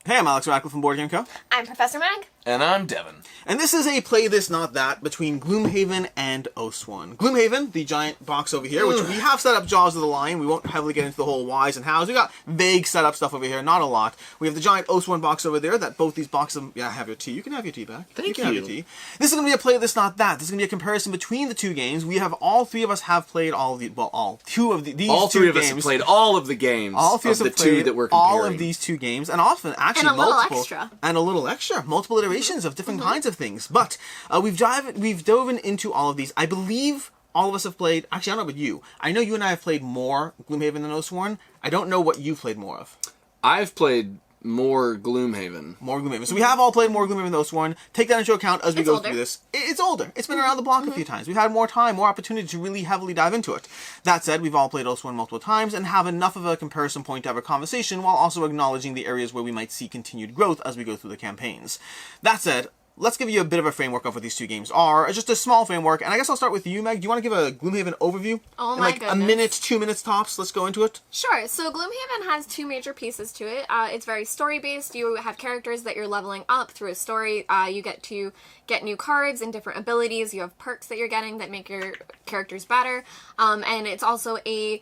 Hey, I'm Alex Radcliffe from Board Game Co. I'm Professor Mag. And I'm Devin. And this is a Play This Not That between Gloomhaven and Oathsworn. Gloomhaven, the giant box over here, which we have set up Jaws of the Lion. We won't heavily get into the whole whys and hows. We got vague setup stuff over here, not a lot. We have the giant Oathsworn box over there that both these boxes... Yeah, have your tea. You can have your tea back. Thank you. Can have your tea. This is going to be a Play This Not That. This is going to be a comparison between the two games. We have all three of us have played all of the... Well, all. Two of these all two three of games. us have played all of the games All three of the have two played that we're comparing. all of these two games, and often actually And a little multiple... extra. And a little extra. Multiple iterations of different kinds of things. But we've dove into all of these. I believe all of us have played... Actually, I don't know about you. I know you and I have played more Gloomhaven than Oathsworn. I don't know what you've played more of. I've played more Gloomhaven. More Gloomhaven. So we have all played more Gloomhaven than Oathsworn. Take that into account as we go older. through this. It's older. It's been around the block a few times. We've had more time, more opportunity to really heavily dive into it. That said, we've all played Oathsworn multiple times and have enough of a comparison point to have a conversation while also acknowledging the areas where we might see continued growth as we go through the campaigns. That said, let's give you a bit of a framework of what these two games are. Just a small framework, and I guess I'll start with you, Meg. Do you want to give a Gloomhaven overview? Oh In my like goodness. a minute, 2 minutes tops. Let's go into it. Sure. So Gloomhaven has two major pieces to it. It's very story-based. You have characters that you're leveling up through a story. You get to get new cards and different abilities. You have perks that you're getting that make your characters better. And it's also a...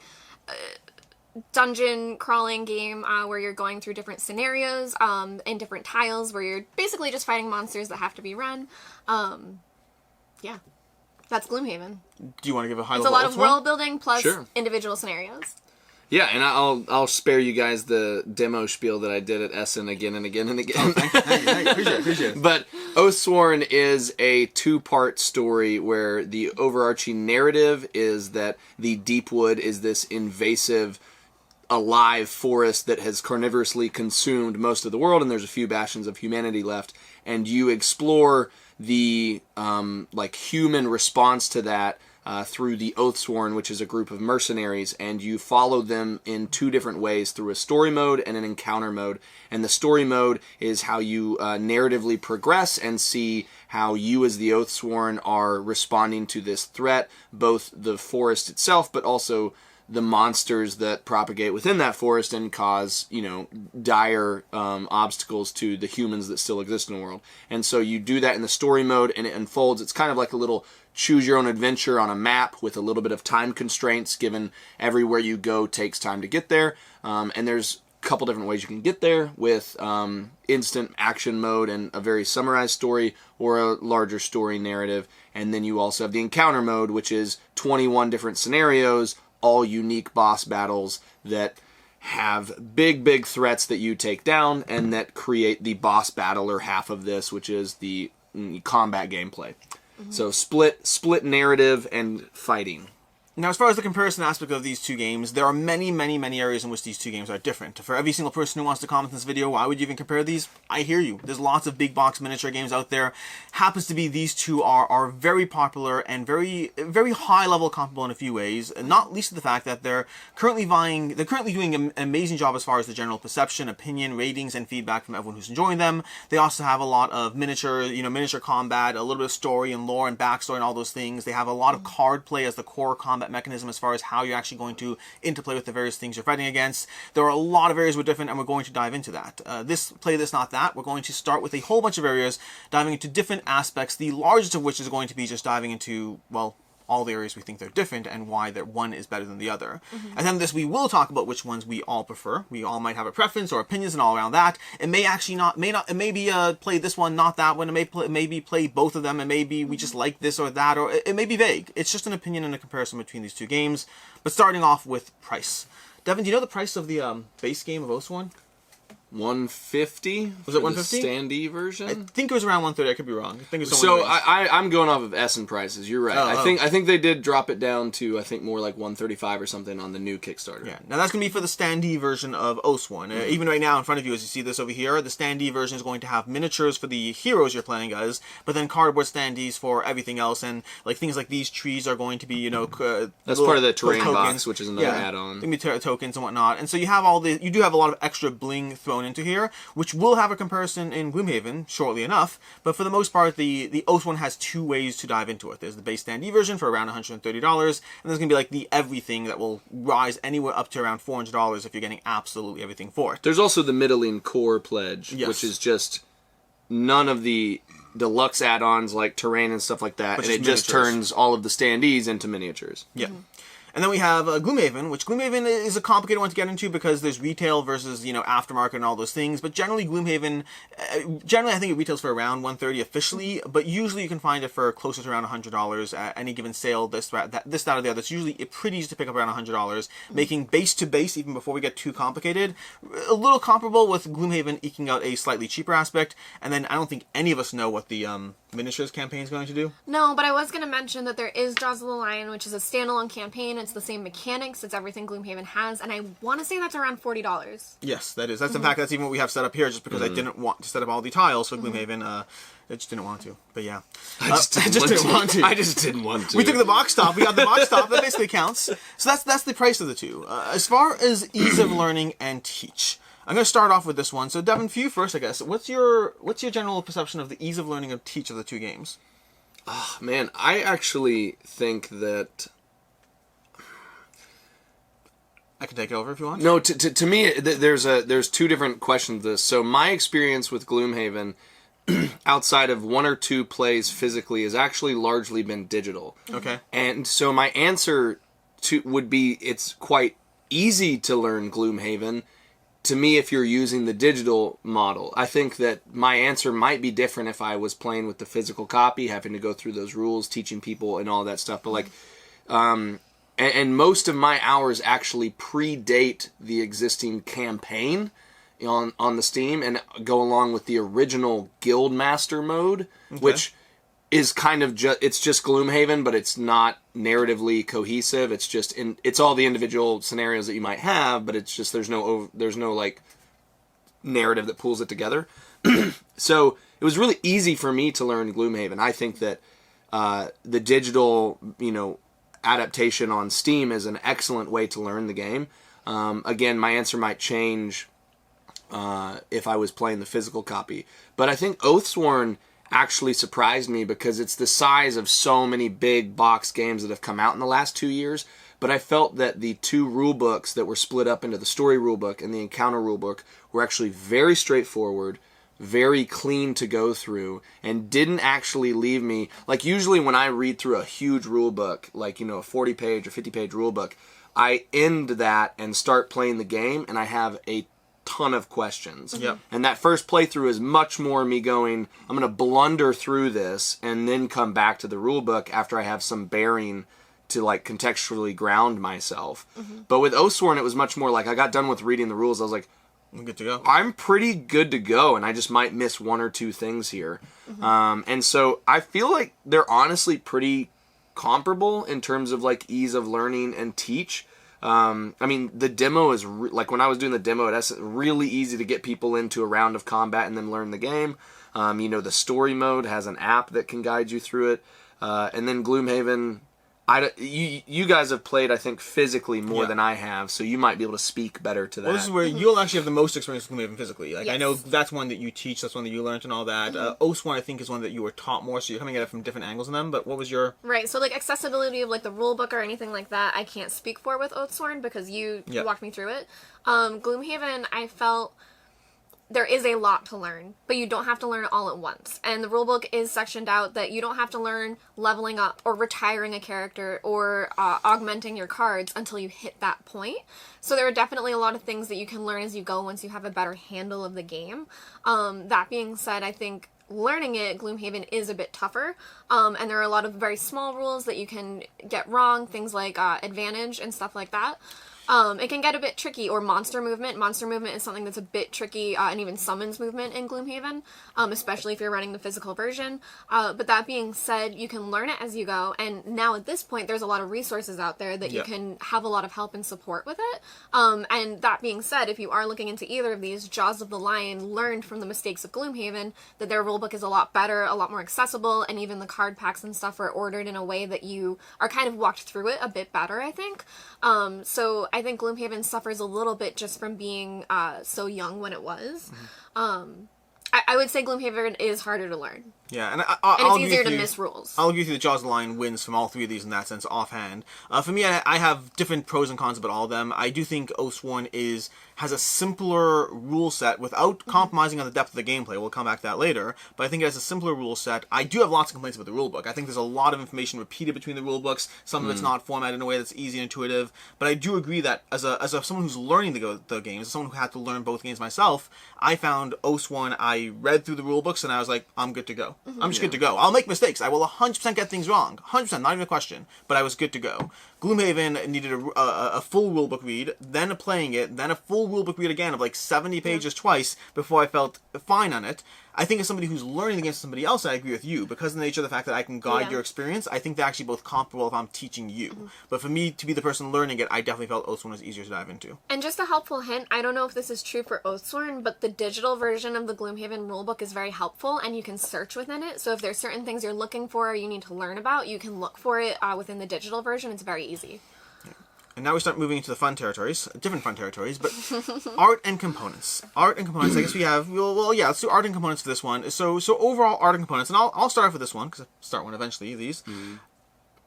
dungeon crawling game where you're going through different scenarios and different tiles where you're basically just fighting monsters that have to be run. Yeah, that's Gloomhaven. Do you want to give a high It's level a lot of world building plus Sure. individual scenarios. Yeah, and I'll spare you guys the demo spiel that I did at Essen again and again and again. Hey, appreciate it. But Oathsworn is a two-part story where the overarching narrative is that the Deepwood is this invasive, alive forest that has carnivorously consumed most of the world, and there's a few bastions of humanity left, and you explore the human response to that through the Oathsworn, which is a group of mercenaries, and you follow them in two different ways, through a story mode and an encounter mode. And the story mode is how you narratively progress and see how you as the Oathsworn are responding to this threat, both the forest itself, but also the monsters that propagate within that forest and cause, dire obstacles to the humans that still exist in the world. And so you do that in the story mode, and it unfolds. It's kind of like a little choose-your-own-adventure on a map with a little bit of time constraints, given everywhere you go takes time to get there. And there's a couple different ways you can get there, with instant action mode and a very summarized story, or a larger story narrative. And then you also have the encounter mode, which is 21 different scenarios, all unique boss battles that have big threats that you take down and that create the boss battle, or half of this, which is the combat gameplay. So split narrative and fighting. Now, as far as the comparison aspect of these two games, there are many areas in which these two games are different. For every single person who wants to comment in this video, why would you even compare these? I hear you. There's lots of big box miniature games out there. Happens to be these two are very popular and very high level comparable in a few ways, not least of the fact that they're currently doing an amazing job as far as the general perception, opinion, ratings, and feedback from everyone who's enjoying them. They also have a lot of miniature combat, a little bit of story and lore and backstory and all those things. They have a lot of card play as the core combat mechanism as far as how you're actually going to interplay with the various things you're fighting against. There are a lot of areas we're different, and we're going to dive into that. Play This Not That, we're going to start with a whole bunch of areas, diving into different aspects, the largest of which is going to be just diving into, well, all the areas we think they're different and why one is better than the other. And then this, we will talk about which ones we all prefer. We all might have a preference or opinions and all around that. It may actually it may be play this one, not that one. It may be play both of them, and maybe we just like this or that, or it may be vague. It's just an opinion and a comparison between these two games. But starting off with price. Devin, do you know the price of the base game of Oathsworn? $150. Was it for $150? The standee version? I think it was around $130. I could be wrong. I think it was So I'm going off of Essen prices. You're right. I think they did drop it down to more like $135 or something on the new Kickstarter. Yeah. Now that's going to be for the standee version of Oathsworn. Even right now in front of you, as you see this over here, the standee version is going to have miniatures for the heroes you're playing as, but then cardboard standees for everything else, and like things like these trees are going to be that's part of the terrain tokens. box, which is another add-on. Tokens and whatnot, and so you have you do have a lot of extra bling thrown thrown into here, which will have a comparison in Gloomhaven shortly enough. But for the most part, the Oathsworn has two ways to dive into it. There's the base standee version for around $130, and there's going to be like the everything that will rise anywhere up to around $400 if you're getting absolutely everything for it. There's also the Middling Core pledge, Yes. which is just none of the deluxe add-ons like terrain and stuff like that, But and it just turns all of the standees into miniatures. Yeah. And then we have Gloomhaven, which Gloomhaven is a complicated one to get into because there's retail versus, aftermarket and all those things. But generally, Gloomhaven, generally I think it retails for around $130 officially, but usually you can find it for closer to around $100 at any given sale, that, or the other. It's usually pretty easy to pick up around $100, making base to base, even before we get too complicated, a little comparable with Gloomhaven eking out a slightly cheaper aspect. And then I don't think any of us know what the miniatures campaign is going to do. No, but I was going to mention that there is Jaws of the Lion, which is a standalone campaign. It's the same mechanics. It's everything Gloomhaven has, and I want to say that's around $40. Yes, that is. That's in fact, that's even what we have set up here, just because I didn't want to set up all the tiles for Gloomhaven. I just didn't want to. But yeah, I just didn't want to. I just didn't want to. We took the box top. We got the box top. That basically counts. So that's the price of the two. As far as ease of learning and teach, I'm going to start off with this one. So Devin, for you first, I guess. What's your general perception of the ease of learning and teach of the two games? Oh, man, I actually think that. I can take it over if you want. No, to me, there's two different questions to this. So my experience with Gloomhaven, outside of one or two plays physically, has actually largely been digital. Okay. And so my answer would be it's quite easy to learn Gloomhaven. To me, if you're using the digital model, I think that my answer might be different if I was playing with the physical copy, having to go through those rules, teaching people and all that stuff. But like, and most of my hours actually predate the existing campaign on the Steam and go along with the original Guildmaster mode, which is kind of it's just Gloomhaven, but it's not narratively cohesive. It's just it's all the individual scenarios that you might have, but it's just there's no like narrative that pulls it together. So it was really easy for me to learn Gloomhaven. I think that the digital adaptation on Steam is an excellent way to learn the game. Again, my answer might change if I was playing the physical copy, but I think Oathsworn actually surprised me because it's the size of so many big box games that have come out in the last 2 years. But I felt that the two rule books that were split up into the story rulebook and the encounter rulebook were actually very straightforward, very clean to go through, and didn't actually leave me like usually when I read through a huge rulebook, like a 40-page or 50-page rulebook, I end that and start playing the game, and I have a ton of questions. Yep. And that first playthrough is much more me going, I'm going to blunder through this and then come back to the rulebook after I have some bearing to like contextually ground myself. But with Oathsworn, it was much more like I got done with reading the rules. I was like, I'm good to go. I'm pretty good to go, and I just might miss one or two things here. And so I feel like they're honestly pretty comparable in terms of like ease of learning and teach. I mean, the demo is like when I was doing the demo, it's really easy to get people into a round of combat and then learn the game. The story mode has an app that can guide you through it. And then Gloomhaven, you guys have played, I think, physically more than I have, so you might be able to speak better to that. Well, this is where you'll actually have the most experience with Gloomhaven physically. Like, Yes. I know that's one that you teach, that's one that you learned and all that. Oathsworn, I think, is one that you were taught more, so you're coming at it from different angles in them, but what was your... Right, so like accessibility of like the rule book or anything like that, I can't speak for with Oathsworn because you walked me through it. Gloomhaven, I felt there is a lot to learn, but you don't have to learn it all at once. And the rulebook is sectioned out that you don't have to learn leveling up or retiring a character or augmenting your cards until you hit that point. So there are definitely a lot of things that you can learn as you go once you have a better handle of the game. That being said, I think learning it, Gloomhaven is a bit tougher, and there are a lot of very small rules that you can get wrong, things like advantage and stuff like that. It can get a bit tricky, or monster movement. Monster movement is something that's a bit tricky, and even summons movement in Gloomhaven, especially if you're running the physical version. But that being said, you can learn it as you go, and now at this point, there's a lot of resources out there that you can have a lot of help and support with it. And that being said, if you are looking into either of these, Jaws of the Lion learned from the mistakes of Gloomhaven that their rulebook is a lot better, a lot more accessible, and even the card packs and stuff are ordered in a way that you are kind of walked through it a bit better, I think. So I think Gloomhaven suffers a little bit just from being so young when it was. I would say Gloomhaven is harder to learn. Yeah, and it's easier to miss rules. I'll agree with you that Jaws of the Lion wins from all three of these in that sense, offhand. For me, I have different pros and cons about all of them. I do think Oathsworn has a simpler rule set without compromising on the depth of the gameplay. We'll come back to that later, but I think it has a simpler rule set. I do have lots of complaints about the rulebook. I think there's a lot of information repeated between the rulebooks. Some of it's not formatted in a way that's easy and intuitive, but I do agree that as someone who's learning the games, as someone who had to learn both games myself, I found Oathsworn, I read through the rulebooks and I was like, I'm good to go. I'm just good to go. I'll make mistakes. I will 100% get things wrong. 100%, not even a question. But I was good to go. Gloomhaven needed a full rulebook read, then playing it, then a full rulebook read again of like 70 pages twice before I felt fine on it. I think as somebody who's learning against somebody else, I agree with you. Because of the nature of the fact that I can guide your experience, I think they're actually both comparable if I'm teaching you. But for me to be the person learning it, I definitely felt Oathsworn was easier to dive into. And just a helpful hint, I don't know if this is true for Oathsworn, but the digital version of the Gloomhaven rulebook is very helpful, and you can search within it. So if there's certain things you're looking for or you need to learn about, you can look for it within the digital version. It's very easy. And now we start moving into the fun territories, different fun territories, but art and components. Art and components, I guess we have, let's do art and components for this one. So overall art and components, and I'll start off with this one, because I start one eventually, these.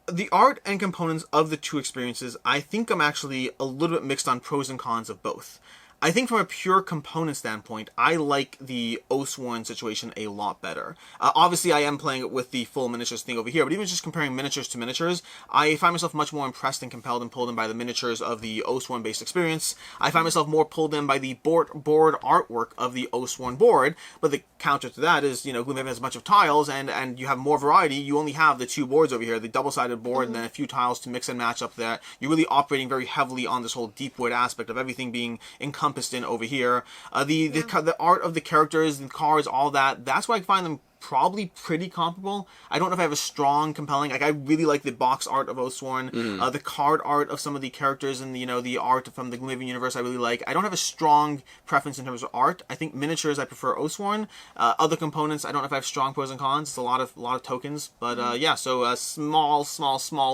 The art and components of the two experiences, I think I'm actually a little bit mixed on pros and cons of both. I think from a pure component standpoint, I like the Oathsworn situation a lot better. Obviously, I am playing it with the full miniatures thing over here, but even just comparing miniatures to miniatures, I find myself much more impressed and compelled and pulled in by the miniatures of the Oathsworn-based experience. I find myself more pulled in by the board artwork of the Oathsworn board, but the counter to that is, Gloomhaven has a bunch of tiles, and you have more variety. You only have the two boards over here, the double-sided board and then a few tiles to mix and match up there. You're really operating very heavily on this whole deep wood aspect of everything being encompassed in over here. The art of the characters and cards, all that's why I find them probably pretty comparable. I don't know if I have a strong, compelling, I really like the box art of Oathsworn. The card art of some of the characters and, the art from the Gloomhaven universe I really like. I don't have a strong preference in terms of art. I think miniatures I prefer Oathsworn. Other components, I don't know if I have strong pros and cons. It's a lot of tokens. But so a small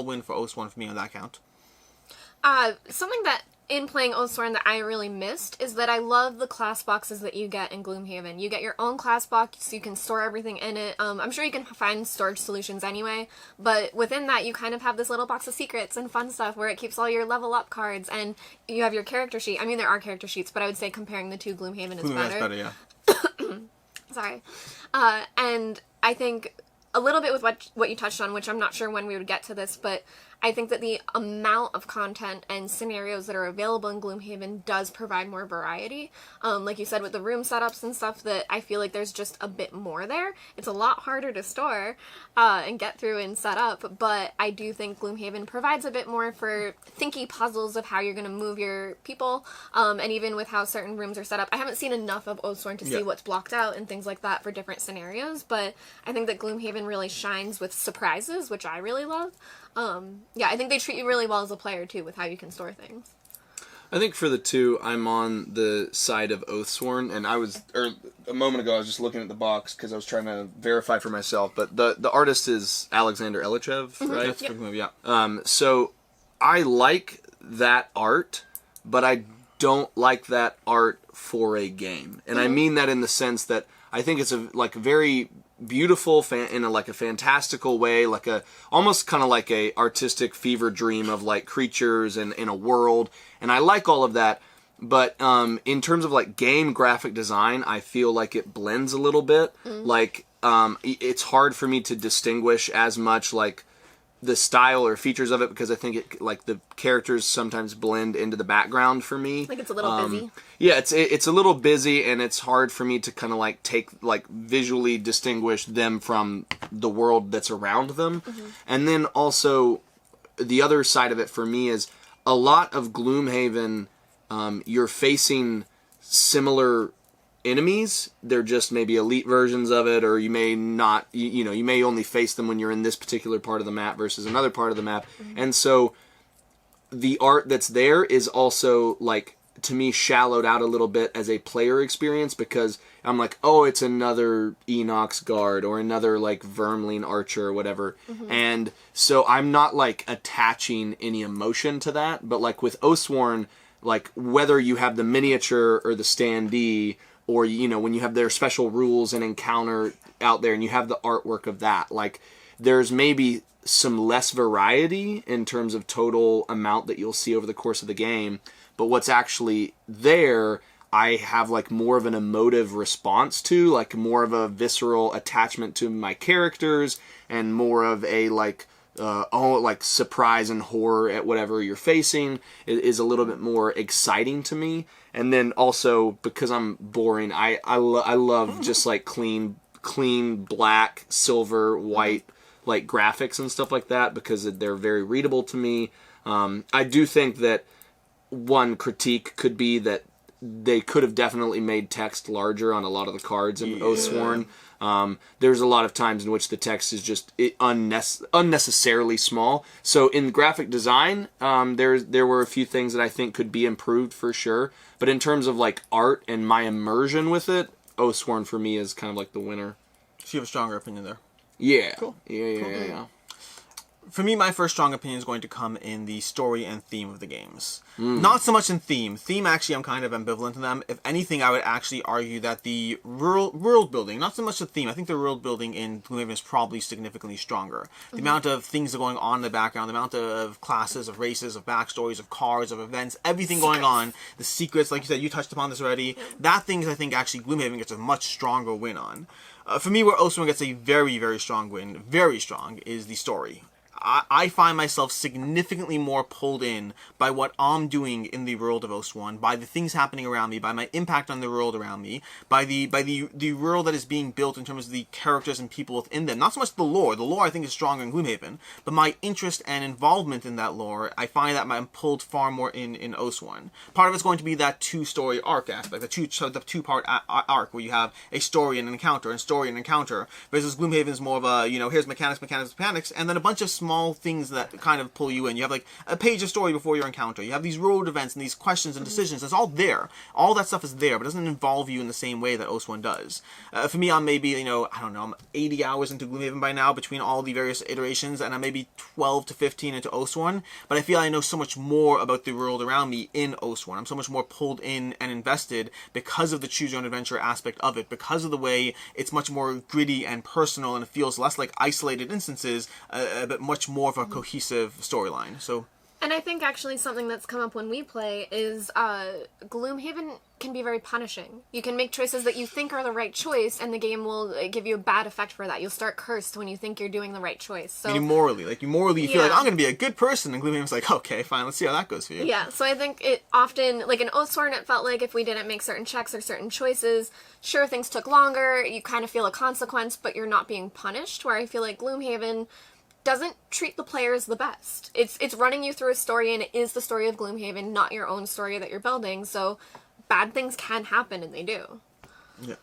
win for Oathsworn for me on that count. Something that in playing Oathsworn that I really missed is that I love the class boxes that you get in Gloomhaven. You get your own class box, so you can store everything in it. I'm sure you can find storage solutions anyway, but within that you kind of have this little box of secrets and fun stuff where it keeps all your level up cards, and you have your character sheet. I mean, there are character sheets, but I would say comparing the two, Gloomhaven is better. Better, yeah. Sorry. And I think a little bit with what you touched on, which I'm not sure when we would get to this, but I think that the amount of content and scenarios that are available in Gloomhaven does provide more variety. Like you said, with the room setups and stuff, that I feel like there's just a bit more there. It's a lot harder to store and get through and set up, but I do think Gloomhaven provides a bit more for thinky puzzles of how you're going to move your people, and even with how certain rooms are set up. I haven't seen enough of Oathsworn to see what's blocked out and things like that for different scenarios, but I think that Gloomhaven really shines with surprises, which I really love. I think they treat you really well as a player, too, with how you can store things. I think for the two, I'm on the side of Oathsworn, and a moment ago I was just looking at the box because I was trying to verify for myself, but the artist is Alexander Elichev, right? That's a good movie, yeah. So I like that art, but I don't like that art for a game. And I mean that in the sense that I think it's a very beautiful in a fantastical way, almost kind of like a artistic fever dream of creatures and in a world, and I like all of that, but in terms of game graphic design, I feel like it blends a little bit. It's hard for me to distinguish as much the style or features of it, because I think the characters sometimes blend into the background for me. It's a little busy. Yeah, it's a little busy, and it's hard for me to kind of visually distinguish them from the world that's around them. And then also the other side of it for me is a lot of Gloomhaven, you're facing similar enemies. They're just maybe elite versions of it, or you may not, you may only face them when you're in this particular part of the map versus another part of the map. And so the art that's there is also to me, shallowed out a little bit as a player experience, because I'm like, oh, it's another Enox Guard or another, like, Vermling Archer or whatever. And so I'm not, like, attaching any emotion to that. But, like, with Oathsworn, like, whether you have the miniature or the standee, or, you know, when you have their special rules and encounter out there and you have the artwork of that, like, there's maybe some less variety in terms of total amount that you'll see over the course of the game. But what's actually there, I have, like, more of an emotive response to, like, more of a visceral attachment to my characters, and more of a, like, like, surprise and horror at whatever you're facing is a little bit more exciting to me. And then also, because I'm boring, I love just, like, clean black, silver, white, like, graphics and stuff like that, because they're very readable to me. I do think that one critique could be that they could have definitely made text larger on a lot of the cards in Oathsworn. There's a lot of times in which the text is just unnecessarily small. So in graphic design, there were a few things that I think could be improved for sure. But in terms of, like, art and my immersion with it, Oathsworn for me is kind of like the winner. So you have a stronger opinion there. Yeah. Cool. Yeah. For me, my first strong opinion is going to come in the story and theme of the games. Not so much in theme. Theme, actually, I'm kind of ambivalent to them. If anything, I would actually argue that the world building, not so much the theme, I think the world building in Gloomhaven is probably significantly stronger. The amount of things that are going on in the background, the amount of classes, of races, of backstories, of cards, of events, everything going on, the secrets, like you said, you touched upon this already. That things, I think, actually, Gloomhaven gets a much stronger win on. For me, where Oathsworn gets a very, very strong win, very strong, is the story. I find myself significantly more pulled in by what I'm doing in the world of Oathsworn, by the things happening around me, by my impact on the world around me, by the world that is being built in terms of the characters and people within them. Not so much the lore. The lore, I think, is stronger in Gloomhaven, but my interest and involvement in that lore, I find that I'm pulled far more in Oathsworn. Part of it's going to be that two-story arc aspect, the two-part arc, where you have a story and an encounter, and story and encounter, versus Gloomhaven is more of a, you know, here's mechanics, and then a bunch of small things that kind of pull you in. You have, like, a page of story before your encounter. You have these road events and these questions and decisions. It's all there. All that stuff is there, but it doesn't involve you in the same way that Oathsworn does. For me, I'm maybe, you know, I don't know, I'm 80 hours into Gloomhaven by now between all the various iterations, and I'm maybe 12 to 15 into Oathsworn, but I feel I know so much more about the world around me in Oathsworn. I'm so much more pulled in and invested because of the choose your own adventure aspect of it, because of the way it's much more gritty and personal, and it feels less like isolated instances, but much more of a cohesive storyline. So, and I think actually something that's come up when we play is Gloomhaven can be very punishing. You can make choices that you think are the right choice, and the game will give you a bad effect for that. You'll start cursed when you think you're doing the right choice. So morally, you feel like, I'm going to be a good person, and Gloomhaven's like, okay, fine, let's see how that goes for you. Yeah, so I think it often, like in Oathsworn, it felt like if we didn't make certain checks or certain choices, sure, things took longer, you kind of feel a consequence, but you're not being punished, where I feel like Gloomhaven doesn't treat the players the best. It's running you through a story, and it is the story of Gloomhaven, not your own story that you're building, so bad things can happen, and they do. Yeah.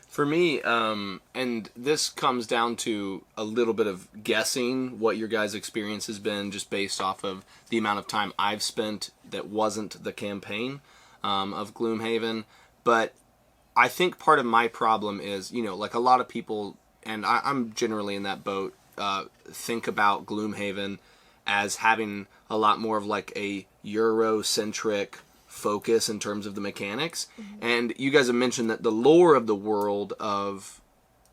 For me, and this comes down to a little bit of guessing what your guys' experience has been, just based off of the amount of time I've spent that wasn't the campaign of Gloomhaven, but I think part of my problem is, you know, like a lot of people, and I'm generally in that boat, think about Gloomhaven as having a lot more of like a Eurocentric focus in terms of the mechanics. And you guys have mentioned that the lore of the world of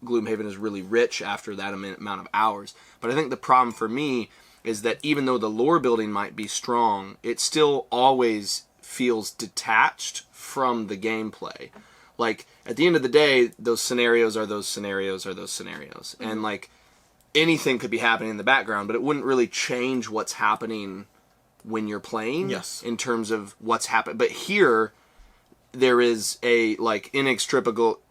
Gloomhaven is really rich after that amount of hours. But I think the problem for me is that even though the lore building might be strong, it still always feels detached from the gameplay. Like, at the end of the day, those scenarios are those scenarios are those scenarios. And, like, anything could be happening in the background, but it wouldn't really change what's happening when you're playing. Yes. In terms of what's happened. But here, there is a, like, inextricable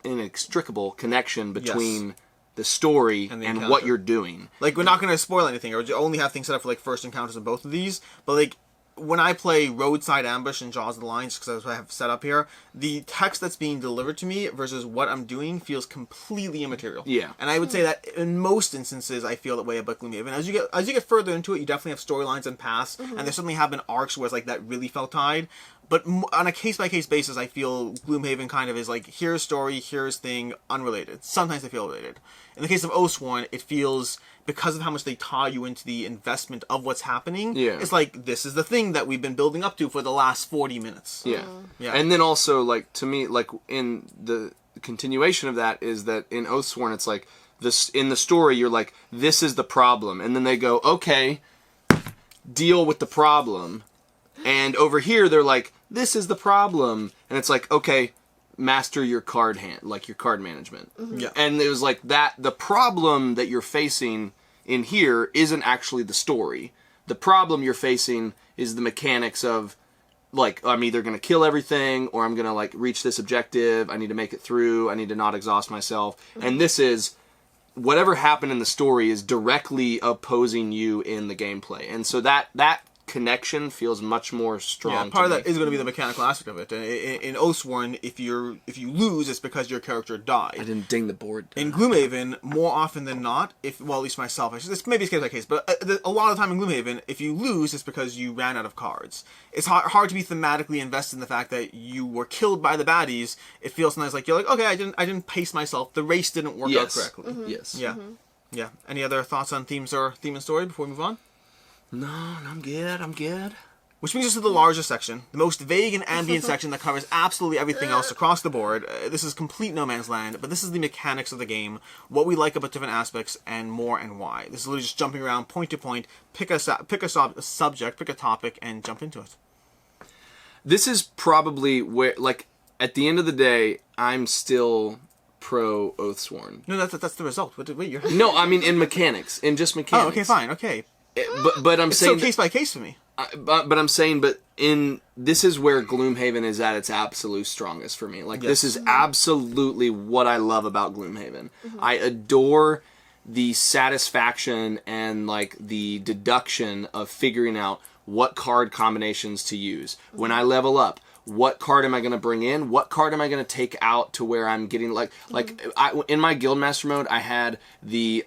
connection between the story and what you're doing. Like, we're not going to spoil anything. I would only have things set up for, like, first encounters in both of these. But, like, when I play Roadside Ambush and Jaws of the Lion, because that's what I have set up here, the text that's being delivered to me versus what I'm doing feels completely immaterial. Yeah. And I would say that in most instances, I feel that way about Gloomhaven. As you get further into it, you definitely have storylines and paths, and there certainly have been arcs where it's like that really felt tied. But on a case-by-case basis, I feel Gloomhaven kind of is like, here's story, here's thing, unrelated. Sometimes they feel related. In the case of Oathsworn, it feels, because of how much they tie you into the investment of what's happening, it's like, this is the thing that we've been building up to for the last 40 minutes. Yeah. And then also, like, to me, like, in the continuation of that is that in Oathsworn, it's like, this in the story, you're like, this is the problem. And then they go, okay, deal with the problem. And over here, they're like, this is the problem. And it's like, okay, master your card hand, like your card management. Yeah. And it was like that, the problem that you're facing in here isn't actually the story. The problem you're facing is the mechanics of, like, I'm either going to kill everything, or I'm going to, like, reach this objective, I need to make it through, I need to not exhaust myself. And this is, whatever happened in the story is directly opposing you in the gameplay. And so that connection feels much more strong. Yeah, part of that is going to be the mechanical aspect of it. In Oathsworn, if you lose, it's because your character died. I didn't ding the board. In Gloomhaven, more often than not, at least myself, this maybe it's case by case, but a lot of the time in Gloomhaven, if you lose, it's because you ran out of cards. It's hard to be thematically invested in the fact that you were killed by the baddies. It feels sometimes like you're like, okay, I didn't pace myself. The race didn't work out correctly. Yes. Yeah. Yeah. Any other thoughts on theme and story before we move on? No, I'm good. Which brings us to the larger section, the most vague and ambient section that covers absolutely everything else across the board. This is complete no man's land, but this is the mechanics of the game, what we like about different aspects, and more and why. This is literally just jumping around point to point, pick a subject, pick a topic, and jump into it. This is probably where, like, at the end of the day, I'm still pro Oathsworn. No, that's the result. Wait, you're... No, I mean in mechanics, in just mechanics. Oh, okay, fine, okay. But I'm it's saying so case by case for me. But I'm saying, this is where Gloomhaven is at its absolute strongest for me. Like, this is absolutely what I love about Gloomhaven. I adore the satisfaction and, like, the deduction of figuring out what card combinations to use. When I level up, what card am I going to bring in? What card am I going to take out to where I'm getting, in my Guildmaster mode, I had the,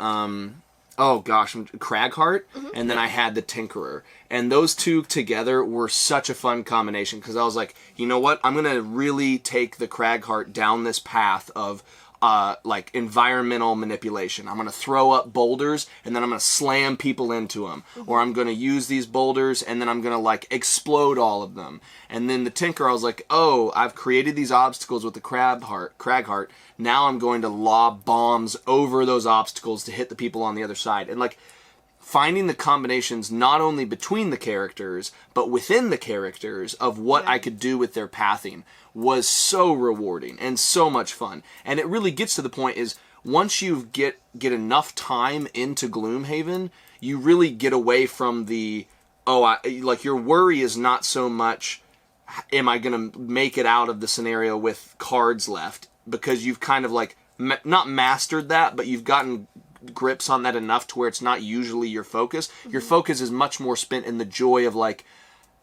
Cragheart, and then I had the Tinkerer. And those two together were such a fun combination, because I was like, you know what? I'm going to really take the Cragheart down this path of, environmental manipulation. I'm going to throw up boulders, and then I'm going to slam people into them. Or I'm going to use these boulders, and then I'm going to, explode all of them. And then the Tinkerer, I was like, oh, I've created these obstacles with the Cragheart. Now I'm going to lob bombs over those obstacles to hit the people on the other side. And, finding the combinations not only between the characters, but within the characters of what I could do with their pathing was so rewarding and so much fun. And it really gets to the point is, once you get enough time into Gloomhaven, you really get away from the, your worry is not so much, am I going to make it out of the scenario with cards left? Because you've kind of, not mastered that, but you've gotten grips on that enough to where it's not usually your focus. Your focus is much more spent in the joy of,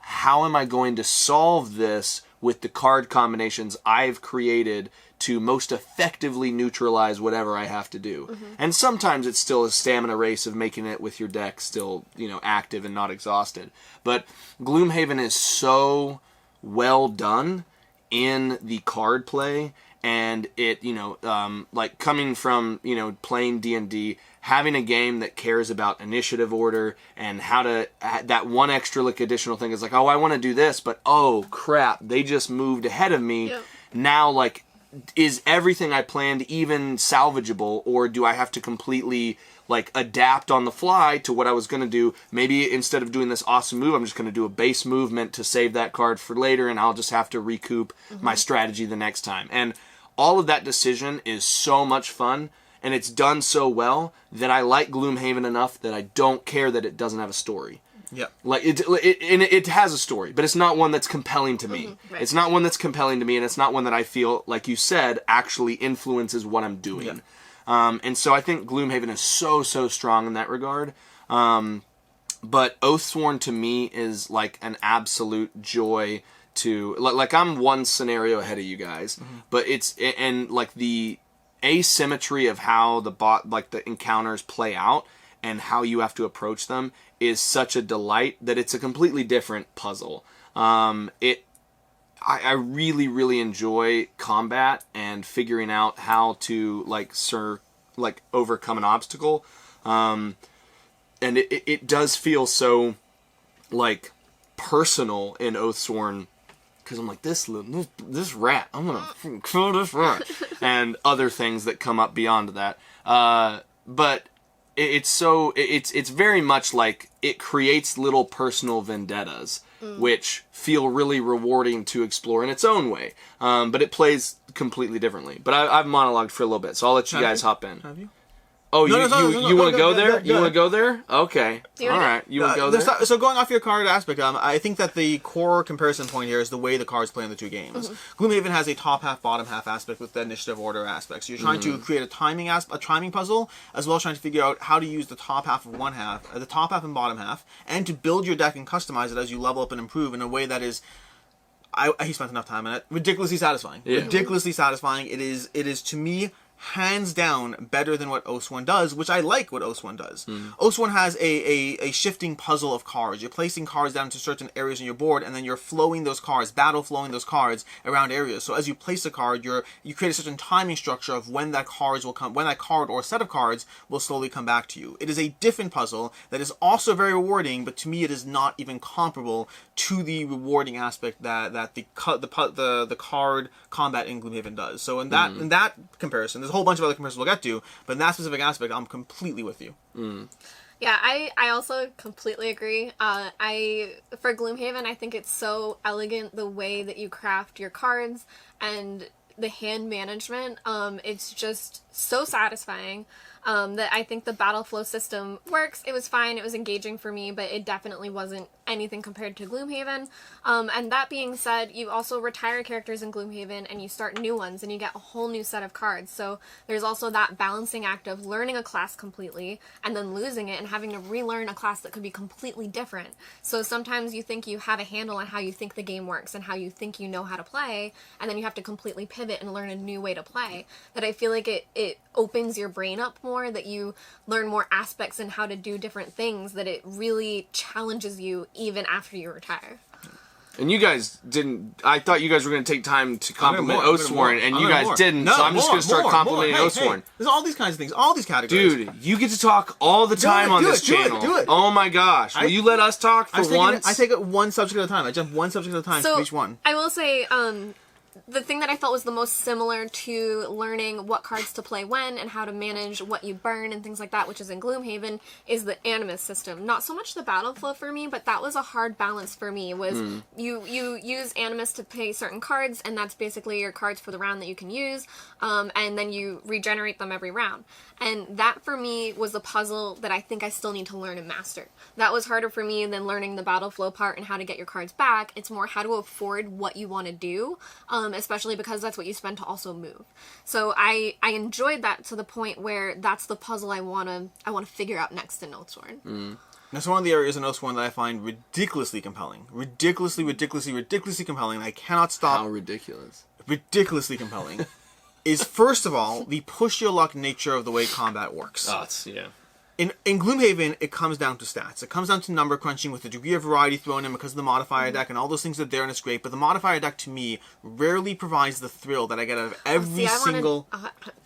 how am I going to solve this with the card combinations I've created to most effectively neutralize whatever I have to do. And sometimes it's still a stamina race of making it with your deck still, active and not exhausted. But Gloomhaven is so well done in the card play, and it, coming from, playing D&D, having a game that cares about initiative order and how to, that one extra, additional thing is I want to do this, but oh crap, they just moved ahead of me. Yep. Now, is everything I planned even salvageable, or do I have to completely, adapt on the fly to what I was going to do? Maybe instead of doing this awesome move, I'm just going to do a base movement to save that card for later, and I'll just have to recoup my strategy the next time. And all of that decision is so much fun, and it's done so well that I like Gloomhaven enough that I don't care that it doesn't have a story. Yeah. It has a story, but it's not one that's compelling to me. Right. It's not one that's compelling to me, and it's not one that I feel, like you said, actually influences what I'm doing. Yeah. And so I think Gloomhaven is so strong in that regard. But Oathsworn to me is an absolute joy to, I'm one scenario ahead of you guys, but it's, and the asymmetry of how the encounters play out and how you have to approach them is such a delight that it's a completely different puzzle. I really, really enjoy combat and figuring out how to overcome an obstacle. And it does feel so like personal in Oathsworn, because I'm like, this rat, I'm gonna kill this rat, and other things that come up beyond that. But it's very much like it creates little personal vendettas, which feel really rewarding to explore in its own way. But it plays completely differently. But I've monologued for a little bit, so I'll let you guys hop in. Have you? Oh, you want to go there? You want to go there? Okay. You All wanna- right. You want to go there? So going off your card aspect, I think that the core comparison point here is the way the cards play in the two games. Gloomhaven has a top half, bottom half aspect with the initiative order aspect. So you're trying to create a timing puzzle, as well as trying to figure out how to use the top half of one half, the top half and bottom half, and to build your deck and customize it as you level up and improve in a way that is, he spent enough time on it, ridiculously satisfying. Yeah. Ridiculously satisfying. It is to me, hands down better than what Oathsworn does, which I like what Oathsworn does. Oathsworn has a shifting puzzle of cards. You're placing cards down to certain areas on your board, and then you're flowing those cards, battle flowing those cards around areas. So as you place a card, you create a certain timing structure of when that card or set of cards will slowly come back to you. It is a different puzzle that is also very rewarding, but to me it is not even comparable to the rewarding aspect that the card combat in Gloomhaven does. So in that comparison, there's a whole bunch of other comparisons we'll get to, but in that specific aspect, I'm completely with you. Yeah, I also completely agree. For Gloomhaven, I think it's so elegant the way that you craft your cards and the hand management. It's just so satisfying. That I think the battle flow system works. It was fine. It was engaging for me, but it definitely wasn't anything compared to Gloomhaven. And that being said, you also retire characters in Gloomhaven and you start new ones and you get a whole new set of cards. So there's also that balancing act of learning a class completely and then losing it and having to relearn a class that could be completely different. So sometimes you think you have a handle on how you think the game works and how you think you know how to play, and then you have to completely pivot and learn a new way to play. That I feel like it opens your brain up more, that you learn more aspects and how to do different things, that it really challenges you even after you retire. And you guys didn't. I thought you guys were going to take time to compliment Oathsworn, and you guys didn't. No, so I'm just going to start complimenting Oathsworn. Hey, there's all these kinds of things, all these categories. Dude, you get to talk all the time on this channel. Do it. Oh my gosh. Will you let us talk for once? I take it one subject at a time. I jump one subject at a time for each one. I will say, the thing that I felt was the most similar to learning what cards to play when and how to manage what you burn and things like that, which is in Gloomhaven, is the Animus system. Not so much the battle flow for me, but that was a hard balance for me, was you use Animus to pay certain cards, and that's basically your cards for the round that you can use, and then you regenerate them every round. And that for me was a puzzle that I think I still need to learn and master. That was harder for me than learning the battle flow part and how to get your cards back. It's more how to afford what you want to do, especially because that's what you spend to also move. So I enjoyed that to the point where that's the puzzle I want to figure out next in Oathsworn. That's one of the areas in Oathsworn that I find ridiculously compelling. Ridiculously compelling. I cannot stop. How ridiculous. Ridiculously compelling. Is first of all the push your luck nature of the way combat works. Yeah. In Gloomhaven, it comes down to stats. It comes down to number crunching with a degree of variety thrown in because of the modifier deck and all those things are there and it's great. But the modifier deck, to me, rarely provides the thrill that I get out of every single...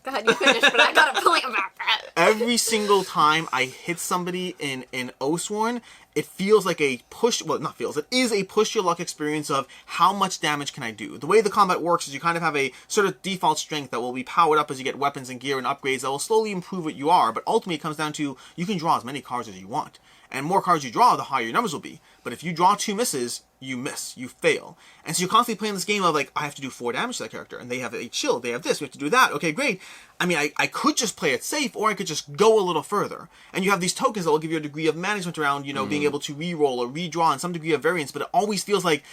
Go ahead, you finish, but I got a point about that. Every single time I hit somebody in Oathsworn, it feels like a push... Well, not feels. It is a push your luck experience of how much damage can I do. The way the combat works is you kind of have a sort of default strength that will be powered up as you get weapons and gear and upgrades that will slowly improve what you are. But ultimately, it comes down to you can draw as many cards as you want. And more cards you draw, the higher your numbers will be. But if you draw 2 misses, you miss. You fail. And so you're constantly playing this game of, like, I have to do 4 damage to that character. And they have a shield. They have this. We have to do that. Okay, great. I mean, I could just play it safe, or I could just go a little further. And you have these tokens that will give you a degree of management around, you know, being able to re-roll or redraw and some degree of variance. But it always feels like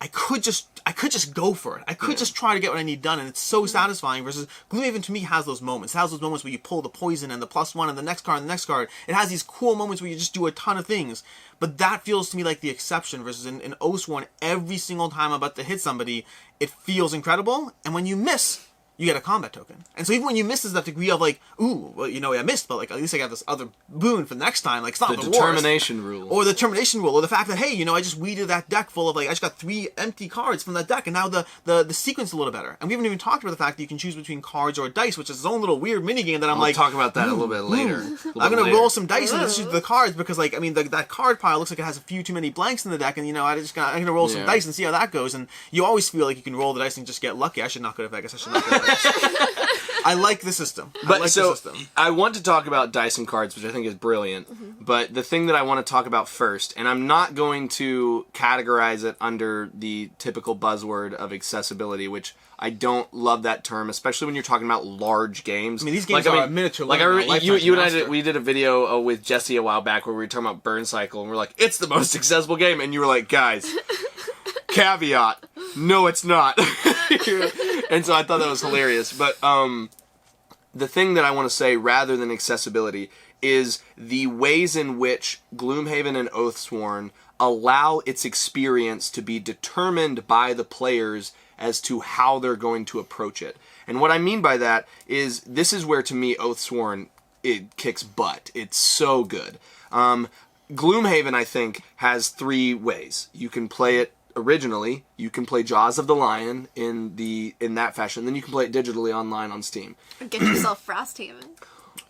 I could just go for it. I could just try to get what I need done, and it's so satisfying. Versus Gloomhaven, to me, has those moments. It has those moments where you pull the poison and the +1 and the next card and the next card. It has these cool moments where you just do a ton of things. But that feels to me like the exception. Versus in Oathsworn, every single time I'm about to hit somebody, it feels incredible. And when you miss, you get a combat token. And so even when you miss this, that degree of like, ooh, well, you know, I missed, but like at least I got this other boon for the next time. Like, it's not the determination rule, or the determination rule, or the fact that, hey, you know, I just weeded that deck full of like, I just got 3 empty cards from that deck, and now the sequence is a little better. And we haven't even talked about the fact that you can choose between cards or dice, which is its own little weird mini game that I'm like, talk about that a little bit later. I'm gonna roll some dice and just choose the cards because, like, I mean, that card pile looks like it has a few too many blanks in the deck, and you know, I'm gonna roll some dice and see how that goes. And you always feel like you can roll the dice and just get lucky. I should not go to Vegas. I should not go to Vegas. I like the system. I want to talk about dice and cards, which I think is brilliant. But the thing that I want to talk about first, and I'm not going to categorize it under the typical buzzword of accessibility, which I don't love that term, especially when you're talking about large games. I mean, these games are miniature. Like, you and I we did a video with Jesse a while back where we were talking about Burn Cycle, and we're like, it's the most accessible game, and you were like, guys, caveat, no, it's not. And so I thought that was hilarious. But the thing that I want to say, rather than accessibility, is the ways in which Gloomhaven and Oathsworn allow its experience to be determined by the players as to how they're going to approach it. And what I mean by that is, this is where, to me, Oathsworn, it kicks butt. It's so good. Gloomhaven, I think, has 3 ways. You can play it originally, you can play Jaws of the Lion in that fashion, then you can play it digitally online on Steam. Get yourself Frosthaven.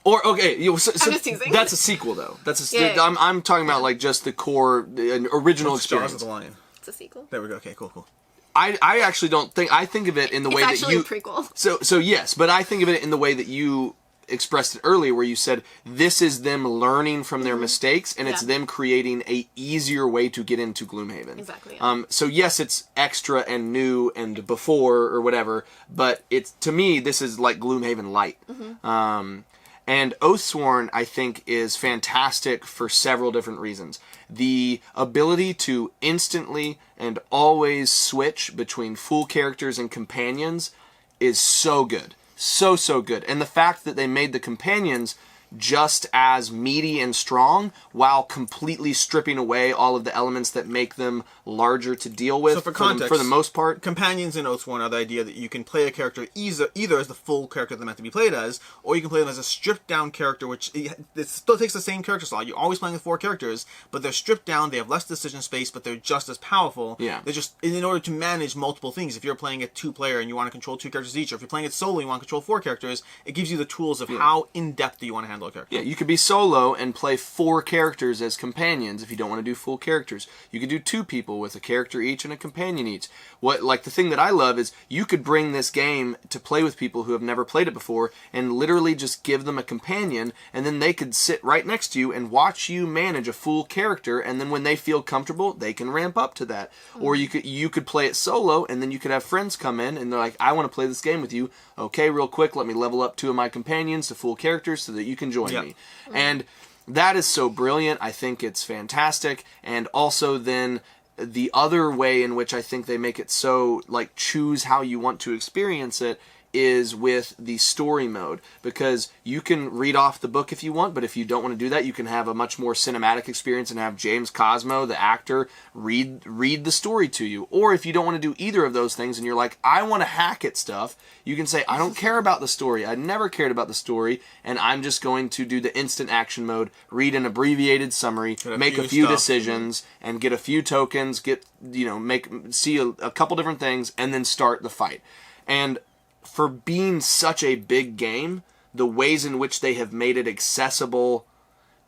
Or, okay, I'm just teasing. That's a sequel, though. I'm talking about, like, just the core, original experience. Jaws of the Lion. It's a sequel. There we go. Okay, cool. I actually don't think, I think of it in the way that you... It's actually a prequel. So yes, but I think of it in the way that you expressed it earlier, where you said this is them learning from their mistakes, and it's them creating a easier way to get into Gloomhaven. Exactly. Yeah. So yes, it's extra and new and before or whatever, but it's, to me, this is like Gloomhaven Light. And Oathsworn, I think, is fantastic for several different reasons. The ability to instantly and always switch between full characters and companions is so good. So good. And the fact that they made the companions just as meaty and strong while completely stripping away all of the elements that make them larger to deal with. So for context, for the most part, companions in Oathsworn are the idea that you can play a character either as the full character they're meant to be played as, or you can play them as a stripped down character, which it still takes the same character slot. You're always playing with 4 characters, but they're stripped down, they have less decision space, but they're just as powerful. Yeah. They're just, in order to manage multiple things, if you're playing a 2-player and you want to control 2 characters each, or if you're playing it solo and you want to control 4 characters, it gives you the tools of how in-depth do you want to handle a character. Yeah, you could be solo and play 4 characters as companions if you don't want to do full characters. You could do 2 people with a character each and a companion each. The thing that I love is you could bring this game to play with people who have never played it before and literally just give them a companion, and then they could sit right next to you and watch you manage a full character, and then when they feel comfortable, they can ramp up to that. Or you could play it solo, and then you could have friends come in and they're like, I want to play this game with you. Okay, real quick, let me level up 2 of my companions to full characters so that you can join me. And that is so brilliant. I think it's fantastic. And also then the other way in which I think they make it so, like, choose how you want to experience it is with the story mode, because you can read off the book if you want, but if you don't want to do that, you can have a much more cinematic experience and have James Cosmo, the actor, read the story to you. Or if you don't want to do either of those things and you're like, I want to hack at stuff, you can say, I don't care about the story, I never cared about the story, and I'm just going to do the instant action mode, read an abbreviated summary, make a few decisions, and get a few tokens, see a couple different things, and then start the fight. And for being such a big game, the ways in which they have made it accessible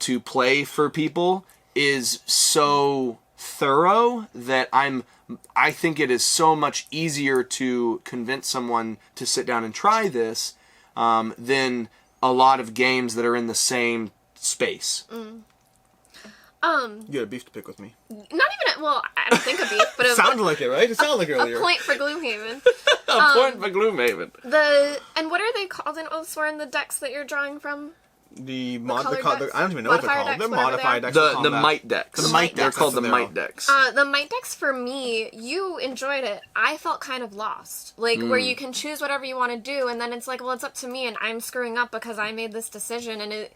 to play for people is so thorough that I think it is so much easier to convince someone to sit down and try this than a lot of games that are in the same space. You got a beef to pick with me. Not even, I don't think a beef, but sounded like it, right? It sounded like earlier. A point for Gloomhaven. A point for Gloomhaven. And what are they called in Oathsworn, the decks that you're drawing from? I don't even know what they're called. They're modified decks. The might decks. The might decks. They're called the might decks. The might decks, for me, you enjoyed it. I felt kind of lost. Where you can choose whatever you want to do, and then it's like, well, it's up to me, and I'm screwing up because I made this decision, and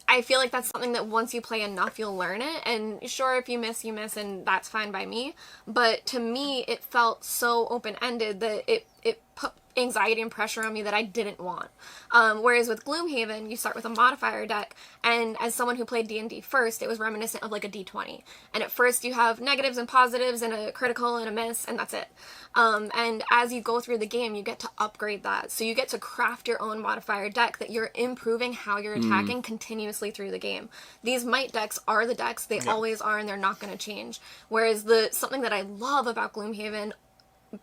I feel like that's something that once you play enough, you'll learn it. And sure, if you miss, and that's fine by me. But to me, it felt so open-ended that it put anxiety and pressure on me that I didn't want. Whereas with Gloomhaven, you start with a modifier deck, and as someone who played D&D first, it was reminiscent of like a D20. And at first you have negatives and positives and a critical and a miss, and that's it. And as you go through the game, you get to upgrade that. So you get to craft your own modifier deck that you're improving how you're attacking continuously through the game. These might decks are the decks, they always are, and they're not going to change. Whereas something that I love about Gloomhaven,